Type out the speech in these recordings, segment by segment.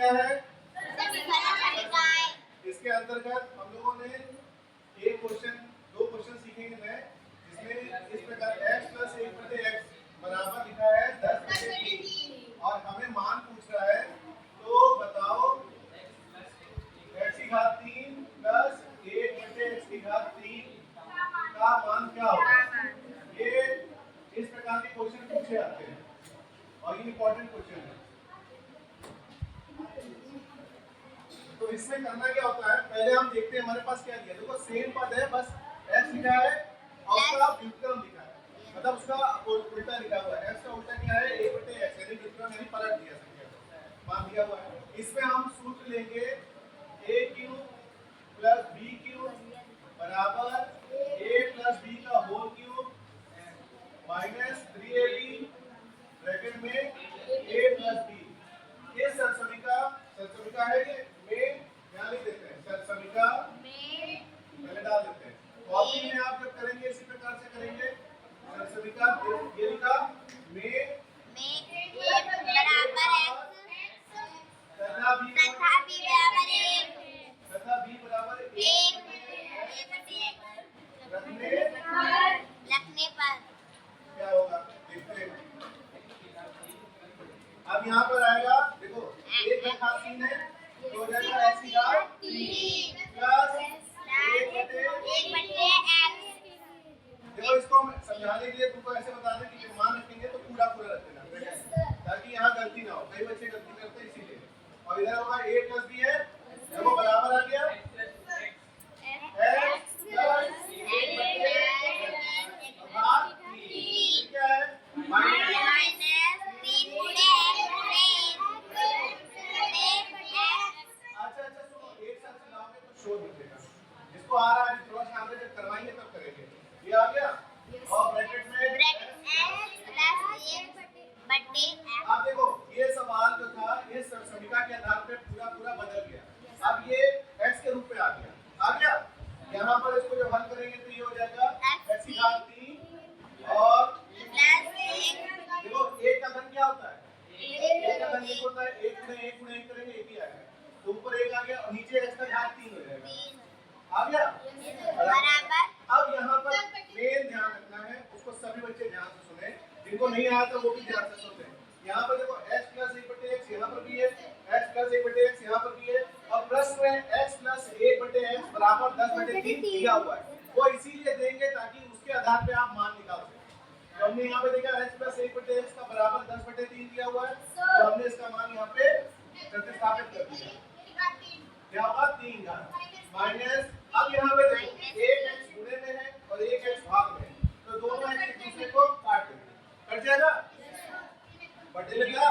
क्या है? इसके अंतर्गत हम लोगों ने एक क्वेश्चन, दो क्वेश्चन सीखेंगे नए, जिसमें इस प्रकार x + 1/x बराबर लिखा है 10/3 और हमें मान पूछ रहा है, तो बताओ x3 + 1/x3 का मान क्या होगा? ये इस प्रकार के क्वेश्चन पूछे जाते हैं और ये इंपॉर्टेंट क्वेश्चन है। तो इसमें करना क्या होता है, पहले हम देखते हैं हमारे पास क्या दिया। देखो सेम पद है, बस x लिखा है और उसका व्युत्क्रम लिखा है, मतलब उसका उल्टा लिखा हुआ है। x का उल्टा क्या है? 1/x, यानी व्युत्क्रम यानी पलट दिया संख्या को, मान दिया हुआ है। इसमें हम सूत्र लेंगे a³ + b³ बराबर a + b का whole cube minus 3ab bracket में a + b। ये सरसमिका है, ये में क्या लिख देते हैं? सरसमिका पहले डाल देते हैं। कॉपी में आप जब करेंगे इसी प्रकार से करेंगे। सरसमिका ये लिखा में तथा b बराबर 1 रखने पर क्या होगा देखते हैं। अब यहाँ पर आएगा, देखो 1/3 है तो हो जाएगा x³ प्लस 1/x। देखो इसको समझाने के लिए तुमको ऐसे बता दें कि जब मान रखेंगे तो पूरा रख देना, ताकि यहाँ गलती ना हो। कई बच्चे गलती करते हैं इसीलिए। और इधर होगा a + b है, देखो बराबर आ गया x + 1/3 क्या है? अच्छा सुनो, एक साथ चलाओगे तो शोर दिखेगा। जिसको आ रहा है थोड़ा सा आगे जब करवाएंगे तब करेंगे। ये आ गया और ब्रैकेट में अब देखो ये सवाल जो था ये सरसमिका के आधार पे पूरा बदल गया। अब ये x के रूप में आ गया। यहाँ पर इसको जब हल करेंगे तो ये हो जाएगा x³ और देखो 1 का घन क्या होता है? 1 का घन 1 होता है, 1 × 1 × 1 करेंगे 1 ही आएगा। तो ऊपर 1 आ गया और नीचे x का घात 3 हो जाएगा। आ गया बराबर। अब यहाँ पर मेन ध्यान रखना है, उसको सभी बच्चे ध्यान से सुने, जिनको नहीं आया तो वो भी ध्यान से सुने। यहाँ पर देखो x + 1/x यहाँ पर भी है, x + 1/x यहाँ पर भी है और प्लस में x + 1/x बराबर 10/3 दिया हुआ है। वो इसीलिए देंगे ताकि उसके आधार पे आप मान निकाल सकें। तो हमने यहाँ पे देखा x + 1/x का बराबर 10/3 दिया हुआ है, तो हमने इसका मान यहाँ पे प्रतिस्थापित कर दिया। क्या होगा? 3 घात माइनस। अब यहाँ पे देखो 1x गुणे में है और 1x भाग में है, तो दोनों एक दूसरे को काट देंगे, कट जाएगा, बटे लग गया।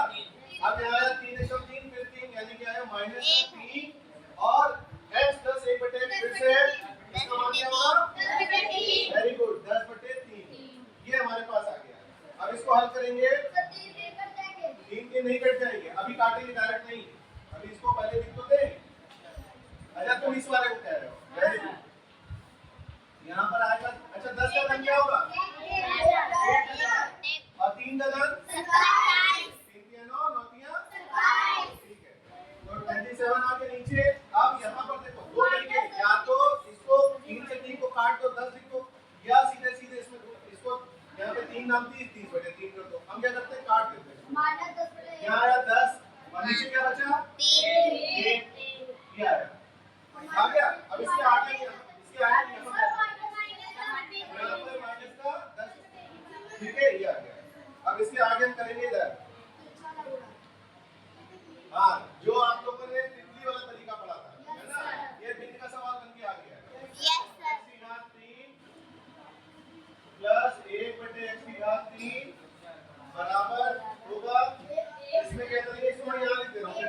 अब यहाँ आया 3 × 3 फिर 3 यानी कि आया -3 और x + 1/x फिर से इसका मान क्या होगा? वेरी गुड, 10/3 ये हमारे पास आ गया। अब इसको हल करेंगे, 3 नहीं कट जाएंगे, अभी काटेंगे डायरेक्ट नहीं, अभी इसको पहले लिख तो दें। अच्छा तुम इस वाले को कह रहे हो, वेरी गुड। यहाँ पर आएगा, अच्छा 10 का घन क्या होगा? 1 और 3 का घन 3 × 9 9 × 27, ठीक है। तो 27 आके नीचे। अब यहाँ पर देखो दो तरीके, या तो इसको 3 से 3 को काट दो 10 लिखो, या सीधे इसमें इसको यहाँ पे 3 नाम 30/3 कर दो। हम क्या करते हैं? काट देते हैं। यहाँ आया 10 और नीचे क्या बचा? 3 ये आया। आ गया। अब इसके आगे यहाँ पर माइनस का 10, ठीक है, ये आ गया। अब इसके आगे हम करेंगे इधर, हाँ जो आप लोगों ने तितली वाला तरीका पढ़ा था, है ना, ये बिंद का सवाल बन के आ गया। Yes sir. x³ plus 1/x³ बराबर होगा, इसमें क्या करेंगे? इसको मैं यहाँ लिख दे रहा हूँ,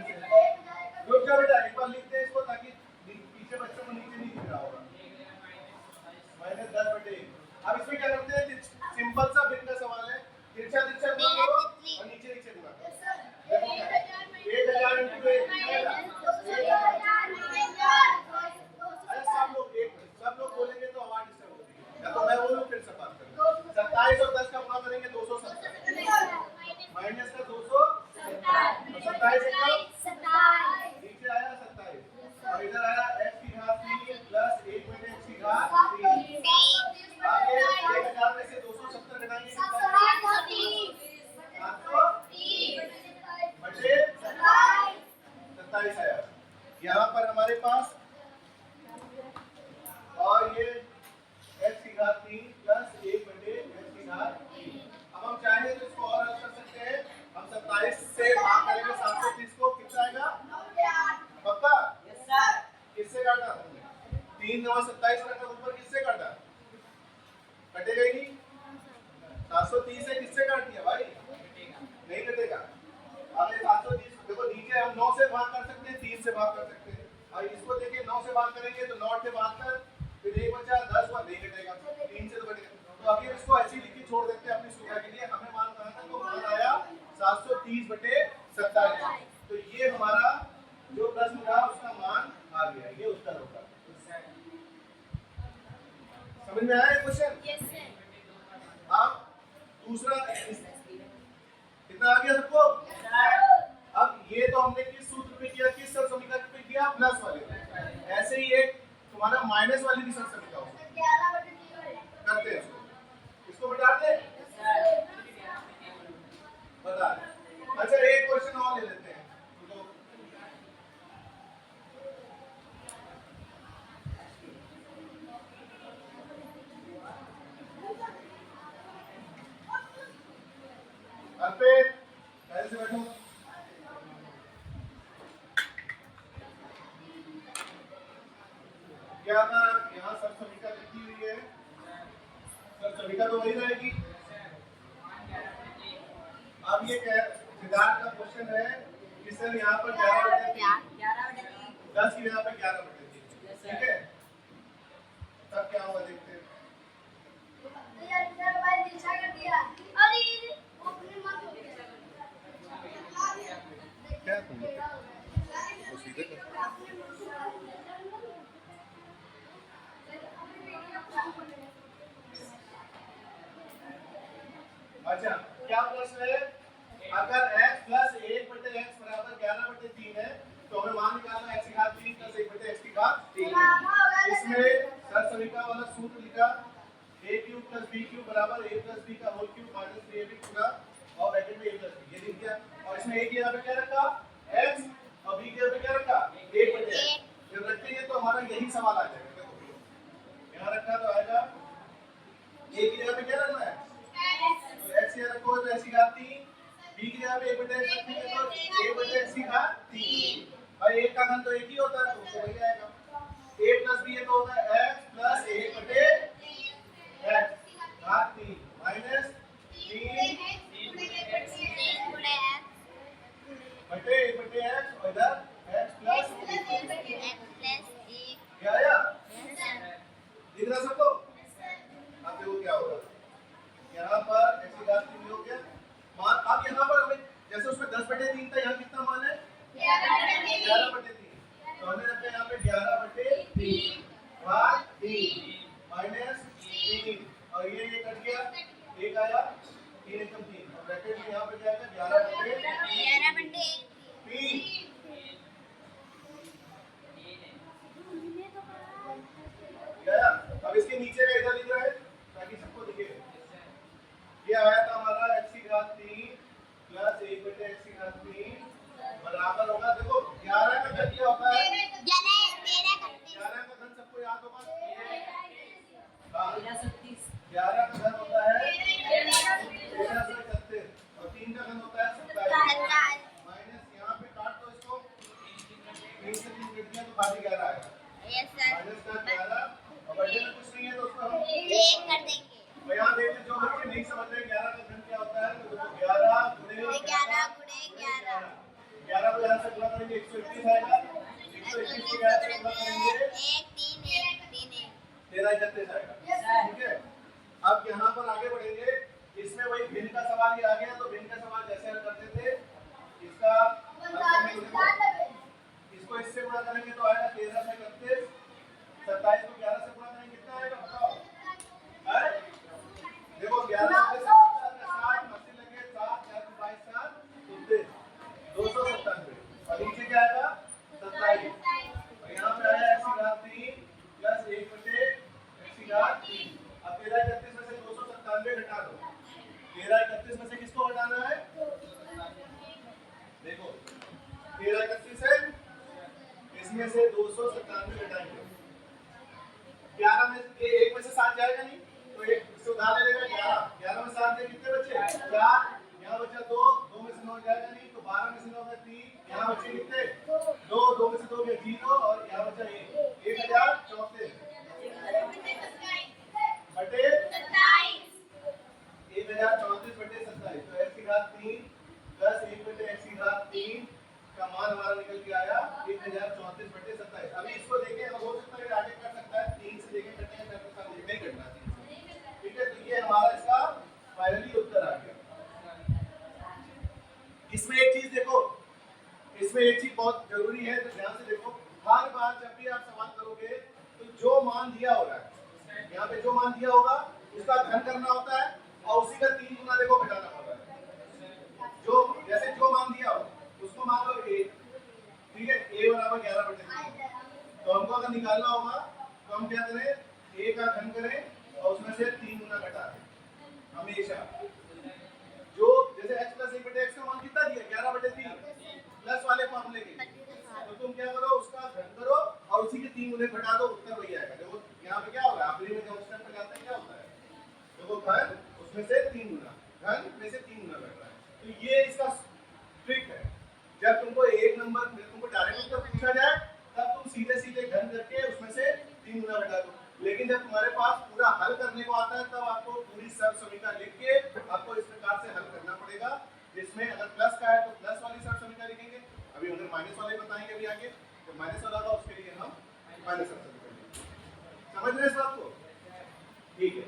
रुक जाओ बेटा, एक बार लिखते हैं इसको ताकि पीछे बच्चों को नीचे नहीं दिख रहा होगा। -10/1। अब इसमें क्या करते हैं? सिंपल सा बिंद का सवाल है, तिरछा गुणा करो और नीचे गुणा करो। 1000 × 1 सब लोग बोलेंगे तो आवाज डिस्टर्ब होती है, या तो मैं बोलूं फिर सब बात करें। 27 और 10 का गुणा करेंगे 270 माइनस का 270, 27 × 27 वहां 27 रखा ऊपर किससे काटा? कटेगा ही नहीं। 730 से किससे काट दिया भाई? नहीं कटेगा। अब ये 730 देखो नीचे हम 9 से भाग कर सकते हैं, 3 से भाग कर सकते हैं। और इसको देखिए 9 से भाग करेंगे तो 9 से भाग कर फिर 1 बचा 10 हुआ, नहीं कटेगा। 3 से तो कटेगा। तो अभी इसको ऐसे ही लिख के छोड़ देते हैं अपनी सुविधा के लिए। हमें मान कहा था तो मान आया 730/27। तो ये हमारा जो प्रश्न था उसका मान आ गया, ये उत्तर होगा। समझ में आया क्वेश्चन? Yes sir. अब दूसरा कितना आ गया सबको? अब ये तो हमने किस सूत्र पे किया, किस सरल समीकरण पे किया? प्लस वाले। ऐसे ही एक तुम्हारा माइनस वाली भी सरल समीकरण करते हैं, इसको बता दे बता। अच्छा एक क्वेश्चन और ले लेते हैं। अर्पित पहले से बैठो। क्या था यहाँ सब समीक्षा लिखी हुई है, सब समीक्षा तो वही रहेगी। अब ये सिद्धार्थ का क्वेश्चन है कि सर यहाँ पर 11/3 10 की जगह पे 11/3, ठीक है? तब क्या होगा देखते हैं। क्या तुम वो सीधे कर। अच्छा क्या प्रश्न है? अगर x + 1/x = 11/3 है तो हमें मान निकालना x की घात 3 + 1/x की घात 3। इसमें सरल समीकरण वाला सूत्र लिखा a³ + b³ = a + b का होल क्यूब माइनस 3ab पूरा और ब्रैकेट में a + b, ये लिख दिया। और इसमें a की जगह पे क्या रखा? x और b की जगह पे क्या रखा? 1/x। जब रखेंगे तो हमारा यही सवाल आ जाएगा। देखो यहाँ रखा तो आएगा a की जगह पे क्या रखना है? तो x की रखो तो x की घात 3, b की जगह पे 1/x रखेंगे तो a/x की घात 3। और एक का घन तो एक ही होता है तो वही आएगा। a + b तो होता है x + 1/x घात 3 माइनस 3 बटे 1/x और इधर x + 1 क्या आया? दिख रहा सबको? अब देखो क्या होगा। यहाँ पर x की घात 3 हो गया मान। अब यहाँ पर हमें जैसे उसमें 10/3 था, यहाँ कितना मान है? 11/3। तो हमने रखा यहाँ पे 11/3 भाग 3 माइनस 3 और ये कट गया, एक आया 3 एकदम 3 और ब्रैकेट में यहाँ पे क्या आएगा? 11/3 गया। अब इसके नीचे का इधर लिख रहा है ताकि सबको दिखे। ये आया था हमारा x की घात 3 + 1/x की घात 3 बराबर होगा। देखो 11 का घन क्या होता है? 11 का घन सबको याद होगा। हाँ 11 का घन होता है 1331 और 3 का घन होता है 27 माइनस यहाँ पे काट दो इसको, 3 से 3 कट गया तो बाकी 11 आएगा। माइनस का 11 और बटे में कुछ नहीं है तो उसको हम 1 कर देंगे। तो यहाँ देखिए जो बच्चे नहीं समझ रहे 11 का घन क्या होता है तो 11 × 11 11 को यहाँ से गुणा करेंगे 121 आएगा। 121 को यहाँ से गुणा करेंगे 1331 आएगा, ठीक है? अब यहाँ पर आगे बढ़ेंगे। इसमें वही भिन्न का सवाल ही आ गया। तो भिन्न का सवाल जैसे हल करते थे इसका इसको इससे गुणा करेंगे तो आएगा 13 से 31, 27 को 11 से गुणा करेंगे कितना आएगा बताओ? देखो 11 से 60 80 लगे 7 4 22 7 29 297 और नीचे क्या आएगा? 27 और यहाँ पे आया x की घात 3 + 1/x की घात 3। अब 1331 में से 297 घटा दो। 1331 में से किसको घटाना है? देखो 1331 है, इसमें से 297 घटाएंगे। 11 में से 1 में से 7 जाएगा नहीं तो एक से उधार ले लेगा 11 में 7 से कितने बचे? 4 यहाँ बचा 2 2 में से 9 जाएगा नहीं तो 12 में से 9 गए 3 यहाँ बचे कितने? 2 2 में से 2 गए 0 और यहाँ बचा 1 1034 के आया 1034/27। अभी इसको देखें, अगर हो सकता है आगे कर सकता है 3 से लेके कटेगा, नहीं करना चाहिए। ठीक है, तो ये हमारा इसका फाइनली उत्तर आ गया। इसमें एक चीज देखो, इसमें एक चीज बहुत जरूरी है, तो ध्यान से देखो। हर बार जब भी आप सवाल करोगे तो जो मान दिया होगा, यहाँ पे जो मान दिया होगा उसका घन करना होता है और उसी का 3 गुना देखो घटाना होता है। जो जैसे जो मान दिया हो उसको मान लो a, ठीक है, a बराबर 11/3। तो हमको अगर निकालना होगा तो हम क्या करें, a का घन करें और उसमें से 3 गुना घटा दें हमेशा। जो जैसे x + 1/x का मान कितना दिया, 11/3 प्लस वाले फॉर्मूले के, तो तुम क्या करो, उसका घन करो और उसी के 3 गुने घटा दो, उत्तर वही आएगा। देखो यहाँ पे क्या होगा, आखिरी में जब उस टाइम पे जाते हैं क्या होता है, देखो घन उसमें से 3 गुना, घन में से 3 गुना घट रहा है। तो ये इसका ट्रिक है। जब तुमको एक नंबर तुमको डायरेक्ट उत्तर पूछा जाए तब तुम सीधे सीधे घन करके उसमें से 3 गुना घटा दो। लेकिन जब तुम्हारे पास पूरा हल करने को आता है तब आपको पूरी सर्व समीकरण लिख के आपको इस प्रकार से हल करना पड़ेगा, जिसमें अगर प्लस का है तो प्लस वाली सर्व समीकरण लिखेंगे, अभी अगर माइनस वाले बताएंगे अभी आगे, तो माइनस वाला होगा उसके लिए हम माइनस सर्व समीकरण लिखेंगे। समझ रहे हैं इस बात को? ठीक है।